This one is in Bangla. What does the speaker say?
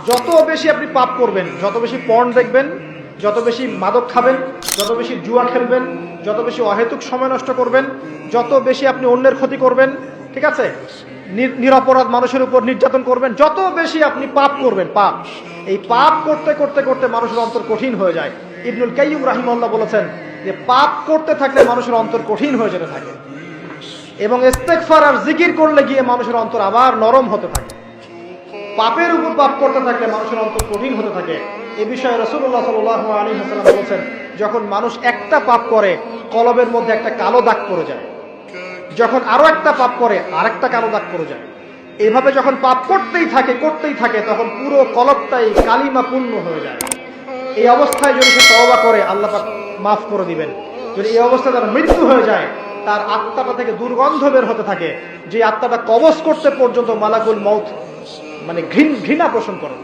যত বেশি আপনি পাপ করবেন, যত বেশি পর্ন দেখবেন, যত বেশি মাদক খাবেন, যত বেশি জুয়া খেলবেন, যত বেশি অহেতুক সময় নষ্ট করবেন, যত বেশি আপনি অন্যের ক্ষতি করবেন, ঠিক আছে, নিরপরাধ মানুষের উপর নির্যাতন করবেন, যত বেশি আপনি পাপ করবেন, পাপ, এই পাপ করতে করতে করতে মানুষের অন্তর কঠিন হয়ে যায়। ইবনুল কাইয়্যিম রাহিমাহুল্লাহ বলেছেন যে পাপ করতে থাকলে মানুষের অন্তর কঠিন হয়ে যেতে থাকে, এবং ইস্তেগফার আর জিকির করলে গিয়ে মানুষের অন্তর আবার নরম হতে থাকে। পাপের উপর পাপ করতে থাকলে মানুষের অন্তর কঠিন হতে থাকে। এ বিষয়ে রাসূলুল্লাহ সাল্লাল্লাহু আলাইহি ওয়াসাল্লাম বলেছেন, যখন মানুষ একটা পাপ করে কলবের মধ্যে একটা কালো দাগ পড়ে যায়, যখন আরো একটা পাপ করে আরেকটা কালো দাগ পড়ে যায়। এইভাবে যখন পাপ করতেই থাকে তখন পুরো কলবটাই কালিমা পূর্ণ হয়ে যায়। এই অবস্থায় যদি সে তওবা করে আল্লাহ পাক মাফ করে দিবেন। যদি এই অবস্থায় তার মৃত্যু হয়ে যায়, তার আত্মাটা থেকে দুর্গন্ধ বের হতে থাকে, যে আত্মাটা কবজ করতে পর্যন্ত মালাকুল মউত মানে ঘৃণা পোষণ করেন।